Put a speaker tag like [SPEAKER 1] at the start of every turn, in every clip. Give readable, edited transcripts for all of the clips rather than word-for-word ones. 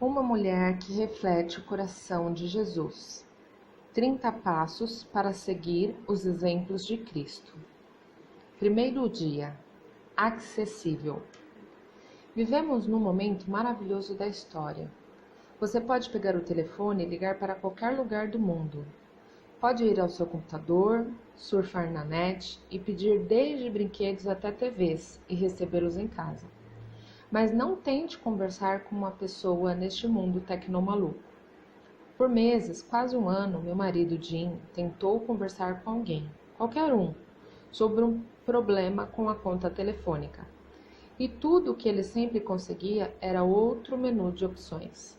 [SPEAKER 1] Uma mulher que reflete o coração de Jesus. 30 passos para seguir os exemplos de Cristo. Primeiro dia. Acessível. Vivemos num momento maravilhoso da história. Você pode pegar o telefone e ligar para qualquer lugar do mundo. Pode ir ao seu computador, surfar na net e pedir desde brinquedos até TVs e recebê-los em casa. Mas não tente conversar com uma pessoa neste mundo tecnomaluco. Por meses, quase um ano, meu marido Jim tentou conversar com alguém, qualquer um, sobre um problema com a conta telefônica. E tudo o que ele sempre conseguia era outro menu de opções.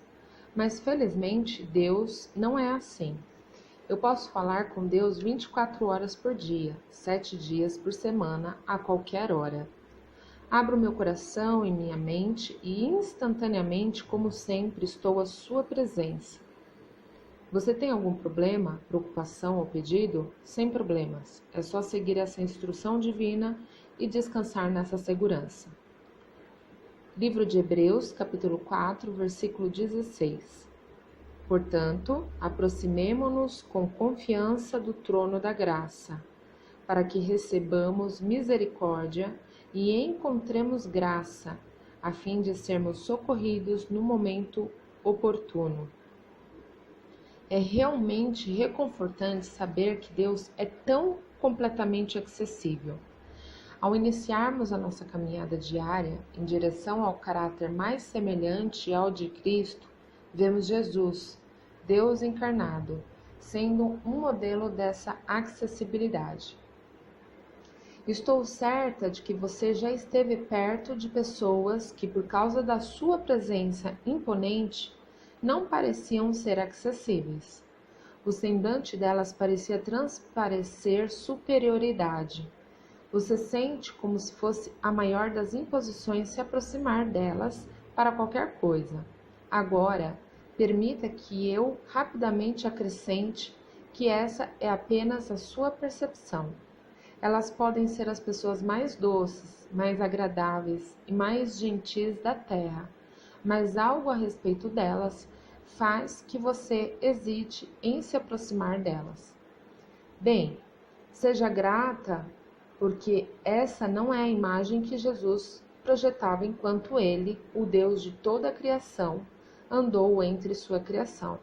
[SPEAKER 1] Mas felizmente, Deus não é assim. Eu posso falar com Deus 24 horas por dia, 7 dias por semana, a qualquer hora. Abro meu coração e minha mente e instantaneamente, como sempre, estou à sua presença. Você tem algum problema, preocupação ou pedido? Sem problemas. É só seguir essa instrução divina e descansar nessa segurança. Livro de Hebreus, capítulo 4, versículo 16. Portanto, aproximemo-nos com confiança do trono da graça, para que recebamos misericórdia e encontremos graça, a fim de sermos socorridos no momento oportuno. É realmente reconfortante saber que Deus é tão completamente acessível. Ao iniciarmos a nossa caminhada diária em direção ao caráter mais semelhante ao de Cristo, vemos Jesus, Deus encarnado, sendo um modelo dessa acessibilidade. Estou certa de que você já esteve perto de pessoas que, por causa da sua presença imponente, não pareciam ser acessíveis. O semblante delas parecia transparecer superioridade. Você sente como se fosse a maior das imposições se aproximar delas para qualquer coisa. Agora, permita que eu rapidamente acrescente que essa é apenas a sua percepção. Elas podem ser as pessoas mais doces, mais agradáveis e mais gentis da terra, mas algo a respeito delas faz que você hesite em se aproximar delas. Bem, seja grata, porque essa não é a imagem que Jesus projetava enquanto ele, o Deus de toda a criação, andou entre sua criação.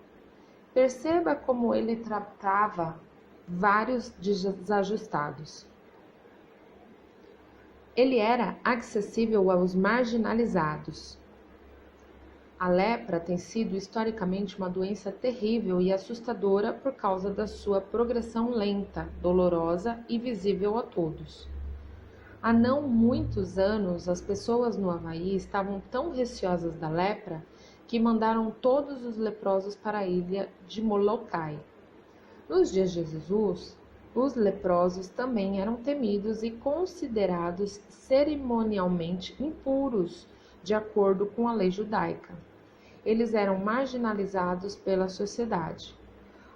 [SPEAKER 1] Perceba como ele tratava vários desajustados. Ele era acessível aos marginalizados. A lepra tem sido historicamente uma doença terrível e assustadora por causa da sua progressão lenta, dolorosa e visível a todos. Há não muitos anos, as pessoas no Havaí estavam tão receosas da lepra que mandaram todos os leprosos para a ilha de Molokai. Nos dias de Jesus, os leprosos também eram temidos e considerados cerimonialmente impuros, de acordo com a lei judaica. Eles eram marginalizados pela sociedade.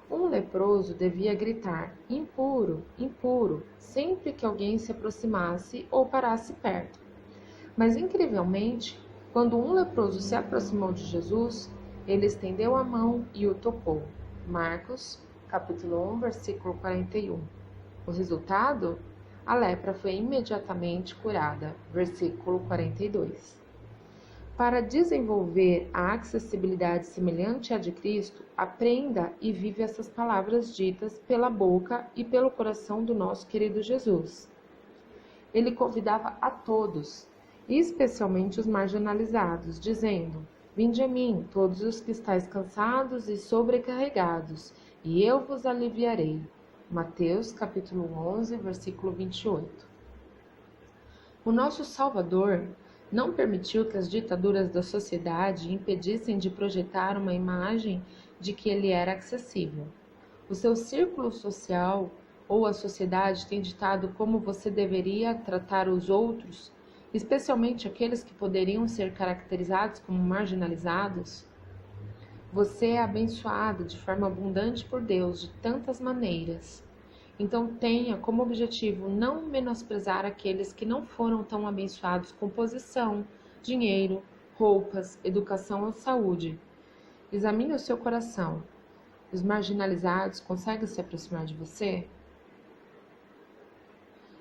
[SPEAKER 1] Um leproso devia gritar impuro, impuro, sempre que alguém se aproximasse ou parasse perto. Mas, incrivelmente, quando um leproso se aproximou de Jesus, ele estendeu a mão e o tocou. Marcos, capítulo 1, versículo 41. O resultado? A lepra foi imediatamente curada. Versículo 42. Para desenvolver a acessibilidade semelhante à de Cristo, aprenda e vive essas palavras ditas pela boca e pelo coração do nosso querido Jesus. Ele convidava a todos, especialmente os marginalizados, dizendo: Vinde a mim, todos os que estáis cansados e sobrecarregados, e eu vos aliviarei. Mateus, capítulo 11, versículo 28. O nosso Salvador não permitiu que as ditaduras da sociedade impedissem de projetar uma imagem de que ele era acessível. O seu círculo social ou a sociedade tem ditado como você deveria tratar os outros, especialmente aqueles que poderiam ser caracterizados como marginalizados? Você é abençoado de forma abundante por Deus de tantas maneiras. Então tenha como objetivo não menosprezar aqueles que não foram tão abençoados com posição, dinheiro, roupas, educação ou saúde, Examine o seu coração. Os marginalizados conseguem se aproximar de você?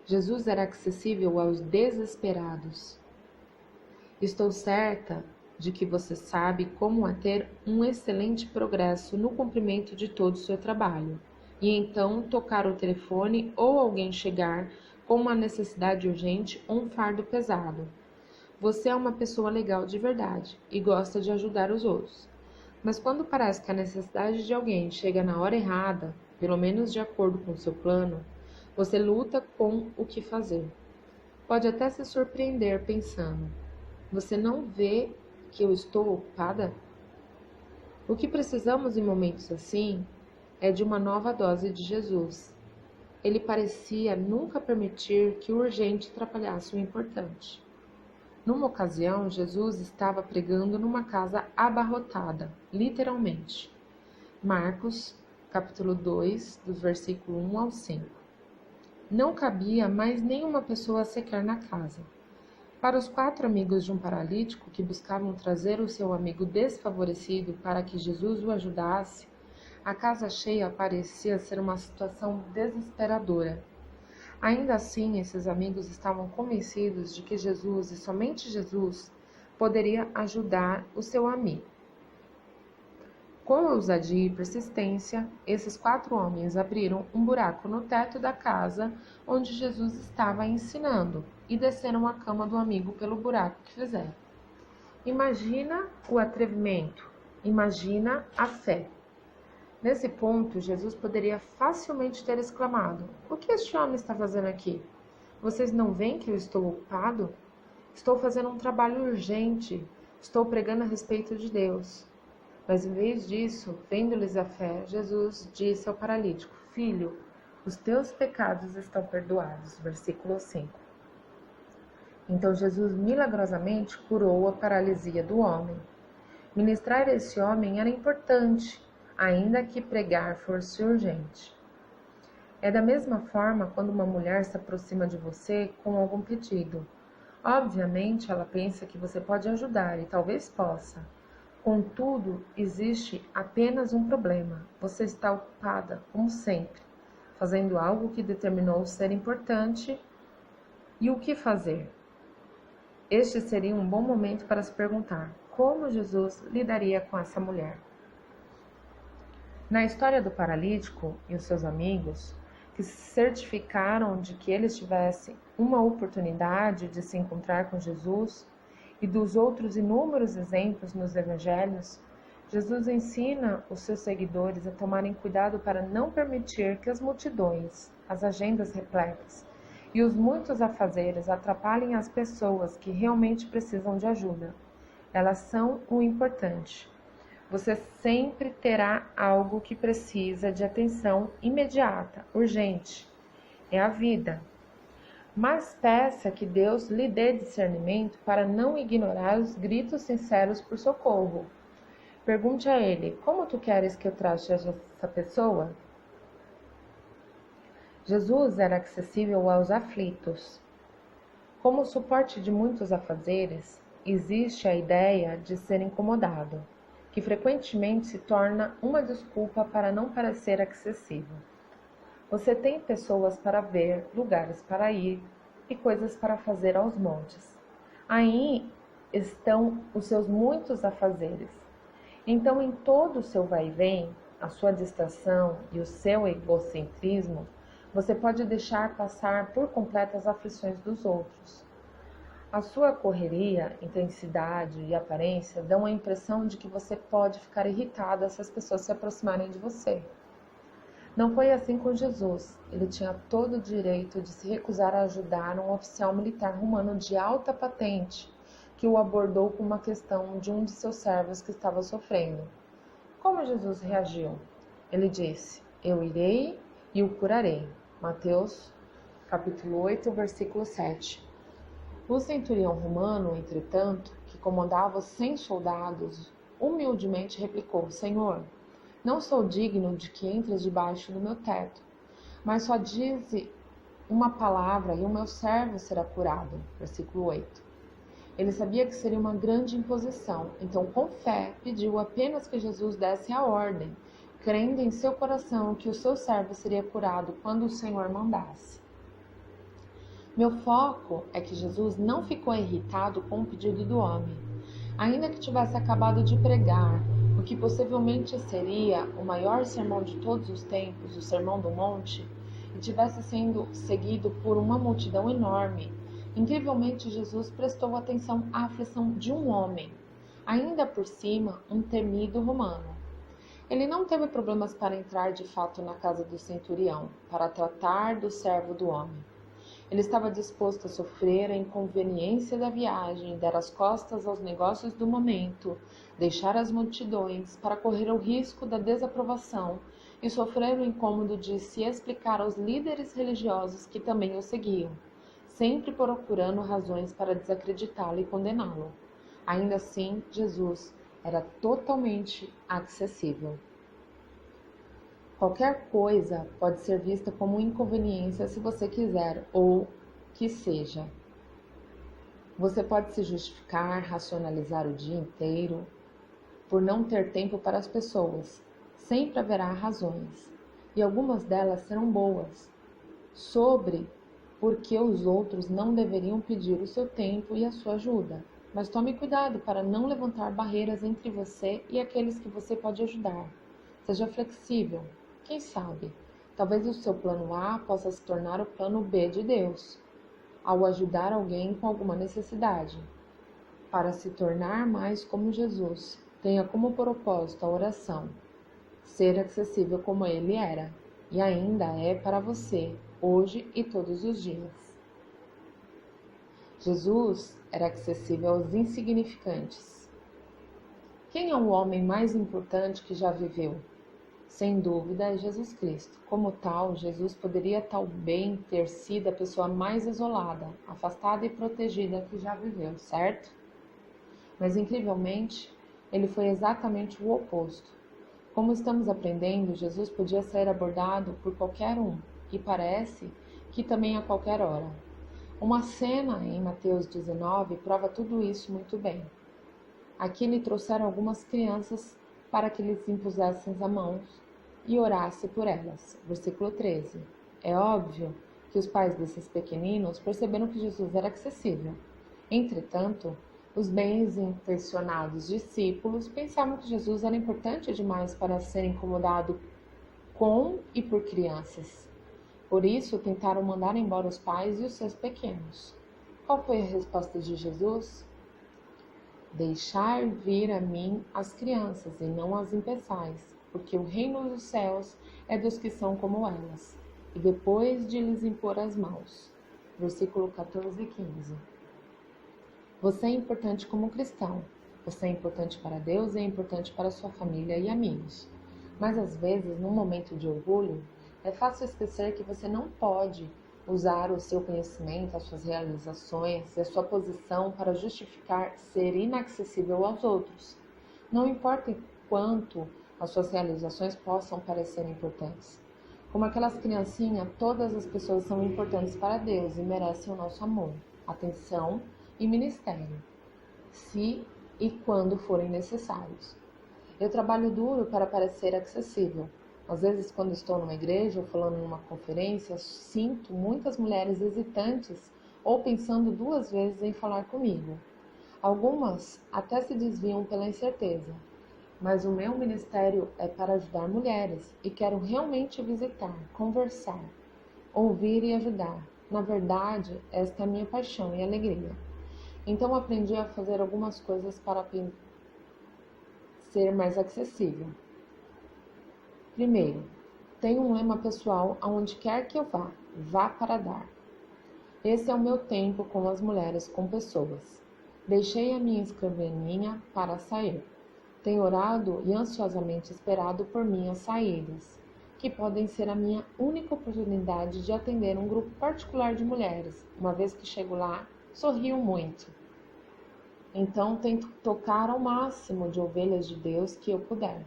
[SPEAKER 1] Jesus era acessível aos desesperados. Estou certa de que você sabe como ter um excelente progresso no cumprimento de todo o seu trabalho, e então tocar o telefone ou alguém chegar com uma necessidade urgente ou um fardo pesado. Você é uma pessoa legal de verdade e gosta de ajudar os outros. Mas quando parece que a necessidade de alguém chega na hora errada, pelo menos de acordo com o seu plano, você luta com o que fazer. Pode até se surpreender pensando: você não vê que eu estou ocupada? O que precisamos em momentos assim é de uma nova dose de Jesus. Ele parecia nunca permitir que o urgente atrapalhasse o importante. Numa ocasião, Jesus estava pregando numa casa abarrotada, literalmente. Marcos, capítulo 2, do versículo 1 ao 5. Não cabia mais nenhuma pessoa sequer na casa. Para os 4 amigos de um paralítico que buscavam trazer o seu amigo desfavorecido para que Jesus o ajudasse, a casa cheia parecia ser uma situação desesperadora. Ainda assim, esses amigos estavam convencidos de que Jesus, e somente Jesus, poderia ajudar o seu amigo. Com ousadia e persistência, esses 4 homens abriram um buraco no teto da casa onde Jesus estava ensinando e desceram a cama do amigo pelo buraco que fizeram. Imagina o atrevimento, imagina a fé. Nesse ponto, Jesus poderia facilmente ter exclamado: "O que este homem está fazendo aqui? Vocês não veem que eu estou ocupado? Estou fazendo um trabalho urgente, estou pregando a respeito de Deus." Mas em vez disso, vendo-lhes a fé, Jesus disse ao paralítico: "Filho, os teus pecados estão perdoados." Versículo 5. Então Jesus milagrosamente curou a paralisia do homem. Ministrar a esse homem era importante, ainda que pregar fosse urgente. É da mesma forma quando uma mulher se aproxima de você com algum pedido. Obviamente, ela pensa que você pode ajudar e talvez possa. Contudo, existe apenas um problema. Você está ocupada, como sempre, fazendo algo que determinou ser importante. E o que fazer? Este seria um bom momento para se perguntar: como Jesus lidaria com essa mulher? Na história do paralítico e os seus amigos, que se certificaram de que eles tivessem uma oportunidade de se encontrar com Jesus, e dos outros inúmeros exemplos nos evangelhos, Jesus ensina os seus seguidores a tomarem cuidado para não permitir que as multidões, as agendas repletas e os muitos afazeres atrapalhem as pessoas que realmente precisam de ajuda. Elas são o importante. Você sempre terá algo que precisa de atenção imediata, urgente. É a vida. Mas peça que Deus lhe dê discernimento para não ignorar os gritos sinceros por socorro. Pergunte a Ele: como tu queres que eu trate essa pessoa? Jesus era acessível aos aflitos. Como suporte de muitos afazeres, existe a ideia de ser incomodado, que frequentemente se torna uma desculpa para não parecer acessível. Você tem pessoas para ver, lugares para ir e coisas para fazer aos montes. Aí estão os seus muitos afazeres. Então, em todo o seu vai e vem, a sua distração e o seu egocentrismo, você pode deixar passar por completo as aflições dos outros. A sua correria, intensidade e aparência dão a impressão de que você pode ficar irritado se as pessoas se aproximarem de você. Não foi assim com Jesus. Ele tinha todo o direito de se recusar a ajudar um oficial militar romano de alta patente que o abordou com uma questão de um de seus servos que estava sofrendo. Como Jesus reagiu? Ele disse: "Eu irei e o curarei." Mateus, capítulo 8, versículo 7. O centurião romano, entretanto, que comandava 100 soldados, humildemente replicou: "Senhor, não sou digno de que entres debaixo do meu teto, mas só dize uma palavra e o meu servo será curado." Versículo 8. Ele sabia que seria uma grande imposição, então, com fé, pediu apenas que Jesus desse a ordem, crendo em seu coração que o seu servo seria curado quando o Senhor mandasse. Meu foco é que Jesus não ficou irritado com o pedido do homem. Ainda que tivesse acabado de pregar o que possivelmente seria o maior sermão de todos os tempos, o Sermão do Monte, e tivesse sendo seguido por uma multidão enorme, incrivelmente Jesus prestou atenção à aflição de um homem, ainda por cima um temido romano. Ele não teve problemas para entrar de fato na casa do centurião, para tratar do servo do homem. Ele estava disposto a sofrer a inconveniência da viagem, dar as costas aos negócios do momento, deixar as multidões para correr o risco da desaprovação e sofrer o incômodo de se explicar aos líderes religiosos que também o seguiam, sempre procurando razões para desacreditá-lo e condená-lo. Ainda assim, Jesus era totalmente acessível. Qualquer coisa pode ser vista como inconveniência se você quiser, ou que seja. Você pode se justificar, racionalizar o dia inteiro por não ter tempo para as pessoas. Sempre haverá razões, e algumas delas serão boas, sobre por que os outros não deveriam pedir o seu tempo e a sua ajuda. Mas tome cuidado para não levantar barreiras entre você e aqueles que você pode ajudar. Seja flexível. Quem sabe, talvez o seu plano A possa se tornar o plano B de Deus, ao ajudar alguém com alguma necessidade. Para se tornar mais como Jesus, tenha como propósito a oração, ser acessível como Ele era, e ainda é para você, hoje e todos os dias. Jesus era acessível aos insignificantes. Quem é o homem mais importante que já viveu? Sem dúvida, é Jesus Cristo. Como tal, Jesus poderia talvez ter sido a pessoa mais isolada, afastada e protegida que já viveu, certo? Mas, incrivelmente, ele foi exatamente o oposto. Como estamos aprendendo, Jesus podia ser abordado por qualquer um, e parece que também a qualquer hora. Uma cena em Mateus 19 prova tudo isso muito bem. Aqui lhe trouxeram algumas crianças para que lhes impusessem as mãos e orasse por elas. Versículo 13. É óbvio que os pais desses pequeninos perceberam que Jesus era acessível. Entretanto, os bem-intencionados discípulos pensavam que Jesus era importante demais para ser incomodado com e por crianças. Por isso, tentaram mandar embora os pais e os seus pequenos. Qual foi a resposta de Jesus? Deixar vir a mim as crianças e não as impeçais, porque o reino dos céus é dos que são como elas, e depois de lhes impor as mãos. Versículo 14 e 15. Você é importante como cristão. Você é importante para Deus e é importante para sua família e amigos. Mas às vezes, num momento de orgulho, é fácil esquecer que você não pode usar o seu conhecimento, as suas realizações e a sua posição para justificar ser inacessível aos outros. Não importa quanto as suas realizações possam parecer importantes. Como aquelas criancinhas, todas as pessoas são importantes para Deus e merecem o nosso amor, atenção e ministério, se e quando forem necessários. Eu trabalho duro para parecer acessível. Às vezes, quando estou numa igreja ou falando numa conferência, sinto muitas mulheres hesitantes ou pensando duas vezes em falar comigo. Algumas até se desviam pela incerteza. Mas o meu ministério é para ajudar mulheres e quero realmente visitar, conversar, ouvir e ajudar. Na verdade, esta é a minha paixão e alegria. Então aprendi a fazer algumas coisas para ser mais acessível. Primeiro, tenho um lema pessoal aonde quer que eu vá para dar. Esse é o meu tempo com as mulheres, com pessoas. Deixei a minha escrivaninha para sair. Tenho orado e ansiosamente esperado por minhas saídas, que podem ser a minha única oportunidade de atender um grupo particular de mulheres. Uma vez que chego lá, sorrio muito. Então tento tocar ao máximo de ovelhas de Deus que eu puder.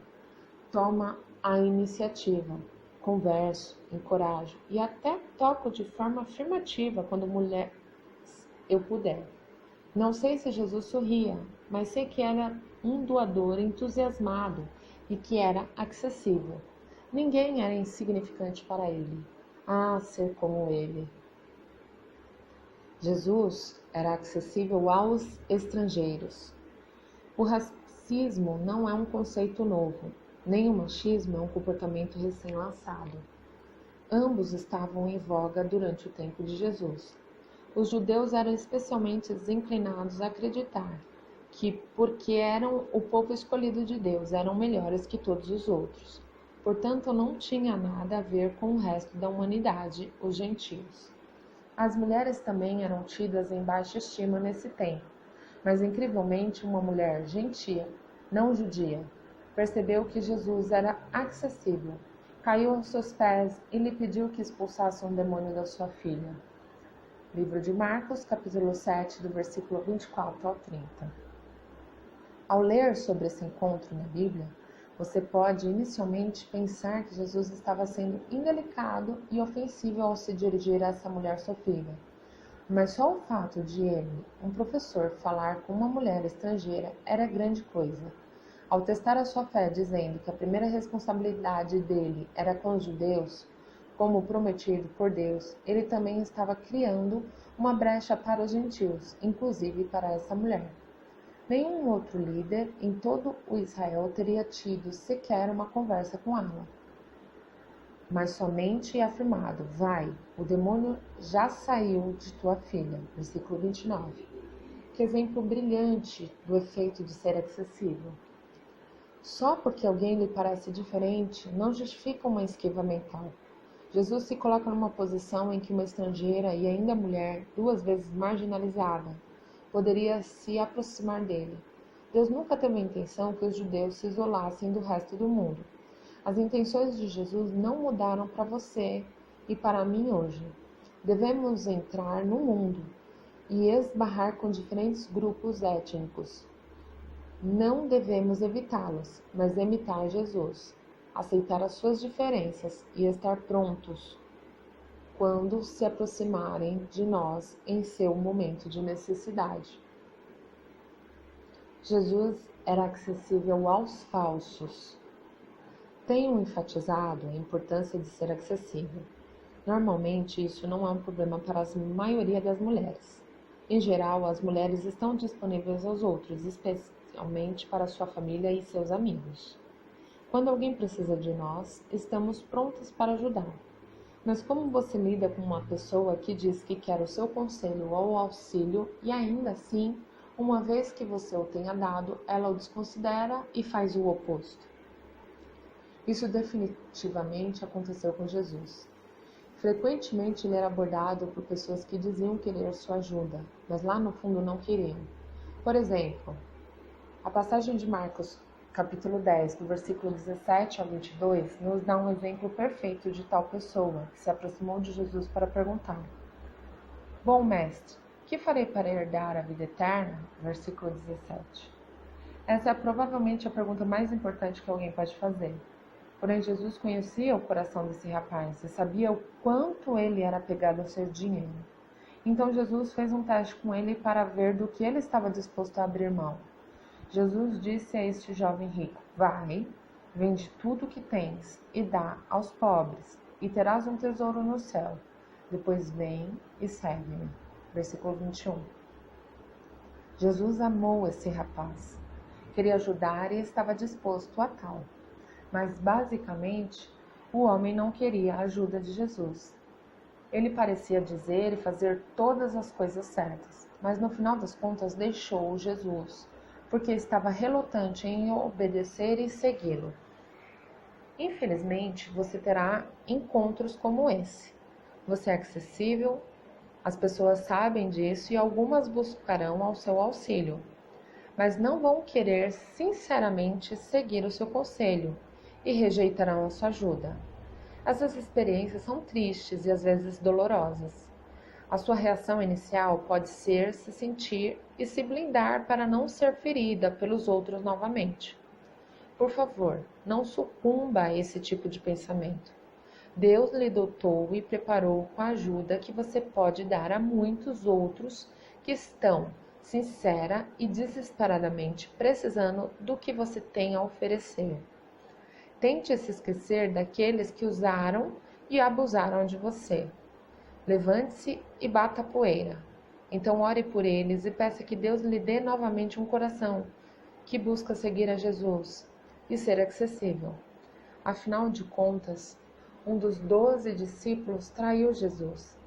[SPEAKER 1] Toma a iniciativa, converso, encorajo e até toco de forma afirmativa quando mulher eu puder. Não sei se Jesus sorria, mas sei que era um doador entusiasmado e que era acessível. Ninguém era insignificante para ele. Ah, ser como ele! Jesus era acessível aos estrangeiros. O racismo não é um conceito novo, nem o machismo é um comportamento recém-lançado. Ambos estavam em voga durante o tempo de Jesus. Os judeus eram especialmente inclinados a acreditar que, porque eram o povo escolhido de Deus, eram melhores que todos os outros. Portanto, não tinha nada a ver com o resto da humanidade, os gentios. As mulheres também eram tidas em baixa estima nesse tempo, mas incrivelmente uma mulher gentia, não judia, percebeu que Jesus era acessível, caiu aos seus pés e lhe pediu que expulsasse um demônio da sua filha. Livro de Marcos, capítulo 7, do versículo 24 ao 30. Ao ler sobre esse encontro na Bíblia, você pode inicialmente pensar que Jesus estava sendo indelicado e ofensivo ao se dirigir a essa mulher sofrida. Mas só o fato de ele, um professor, falar com uma mulher estrangeira era grande coisa. Ao testar a sua fé dizendo que a primeira responsabilidade dele era com os judeus, como prometido por Deus, ele também estava criando uma brecha para os gentios, inclusive para essa mulher. Nenhum outro líder em todo o Israel teria tido sequer uma conversa com ela. Mas somente afirmado, vai, o demônio já saiu de tua filha. Versículo 29. Que exemplo brilhante do efeito de ser acessível. Só porque alguém lhe parece diferente, não justifica uma esquiva mental. Jesus se coloca numa posição em que uma estrangeira e ainda mulher, duas vezes marginalizada, poderia se aproximar dele. Deus nunca teve a intenção que os judeus se isolassem do resto do mundo. As intenções de Jesus não mudaram para você e para mim hoje. Devemos entrar no mundo e esbarrar com diferentes grupos étnicos. Não devemos evitá-los, mas imitar Jesus, aceitar as suas diferenças e estar prontos quando se aproximarem de nós em seu momento de necessidade. Jesus era acessível aos falsos. Tenho enfatizado a importância de ser acessível. Normalmente, isso não é um problema para a maioria das mulheres. Em geral, as mulheres estão disponíveis aos outros, especialmente para sua família e seus amigos. Quando alguém precisa de nós, estamos prontas para ajudar. Mas como você lida com uma pessoa que diz que quer o seu conselho ou auxílio e ainda assim, uma vez que você o tenha dado, ela o desconsidera e faz o oposto? Isso definitivamente aconteceu com Jesus. Frequentemente ele era abordado por pessoas que diziam querer sua ajuda, mas lá no fundo não queriam. Por exemplo, a passagem de Marcos, capítulo 10, do versículo 17 ao 22, nos dá um exemplo perfeito de tal pessoa que se aproximou de Jesus para perguntar: Bom mestre, que farei para herdar a vida eterna? Versículo 17. Essa é provavelmente a pergunta mais importante que alguém pode fazer. Porém, Jesus conhecia o coração desse rapaz e sabia o quanto ele era apegado ao seu dinheiro. Então Jesus fez um teste com ele para ver do que ele estava disposto a abrir mão. Jesus disse a este jovem rico: Vai, vende tudo o que tens e dá aos pobres, e terás um tesouro no céu. Depois vem e segue-me. Versículo 21. Jesus amou esse rapaz. Queria ajudar e estava disposto a tal. Mas, basicamente, o homem não queria a ajuda de Jesus. Ele parecia dizer e fazer todas as coisas certas, mas no final das contas deixou Jesus, porque estava relutante em obedecer e segui-lo. Infelizmente, você terá encontros como esse. Você é acessível, as pessoas sabem disso e algumas buscarão ao seu auxílio, mas não vão querer sinceramente seguir o seu conselho e rejeitarão a sua ajuda. Essas experiências são tristes e às vezes dolorosas. A sua reação inicial pode ser se sentir e se blindar para não ser ferida pelos outros novamente. Por favor, não sucumba a esse tipo de pensamento. Deus lhe dotou e preparou com a ajuda que você pode dar a muitos outros que estão sincera e desesperadamente precisando do que você tem a oferecer. Tente se esquecer daqueles que usaram e abusaram de você. Levante-se e bata a poeira. Então ore por eles e peça que Deus lhe dê novamente um coração que busca seguir a Jesus e ser acessível. Afinal de contas, um dos 12 discípulos traiu Jesus.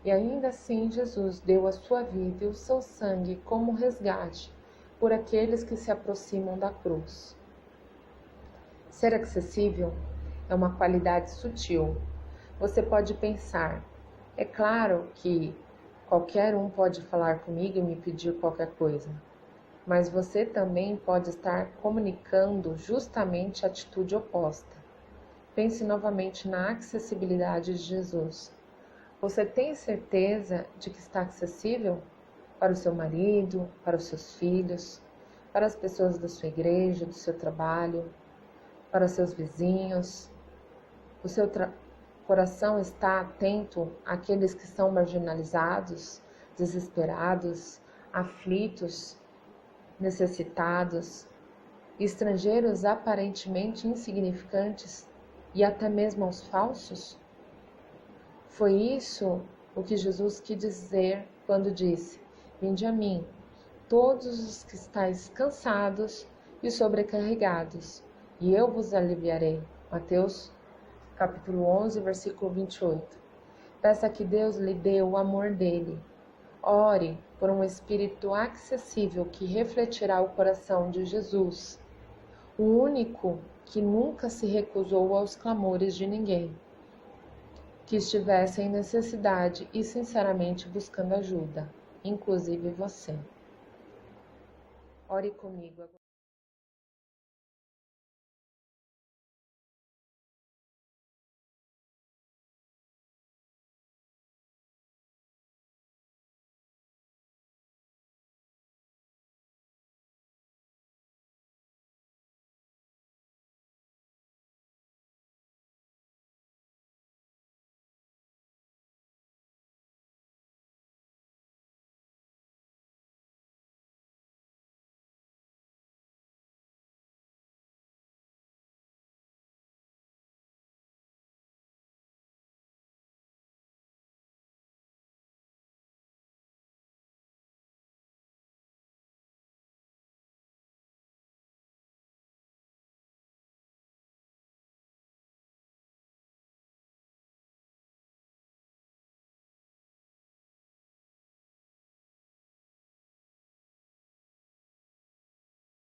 [SPEAKER 1] E ainda assim Jesus deu a sua vida e o seu sangue como resgate por aqueles que se aproximam da cruz. Ser acessível é uma qualidade sutil. Você pode pensar, é claro que qualquer um pode falar comigo e me pedir qualquer coisa, mas você também pode estar comunicando justamente a atitude oposta. Pense novamente na acessibilidade de Jesus. Você tem certeza de que está acessível para o seu marido, para os seus filhos, para as pessoas da sua igreja, do seu trabalho, para seus vizinhos? O seu coração está atento àqueles que são marginalizados, desesperados, aflitos, necessitados, estrangeiros aparentemente insignificantes e até mesmo aos falsos? Foi isso o que Jesus quis dizer quando disse: Vinde a mim, todos os que estáis cansados e sobrecarregados, e eu vos aliviarei. Mateus capítulo 11, versículo 28. Peça que Deus lhe dê o amor dele. Ore por um espírito acessível que refletirá o coração de Jesus, o único que nunca se recusou aos clamores de ninguém que estivesse em necessidade e sinceramente buscando ajuda, inclusive você. Ore comigo agora.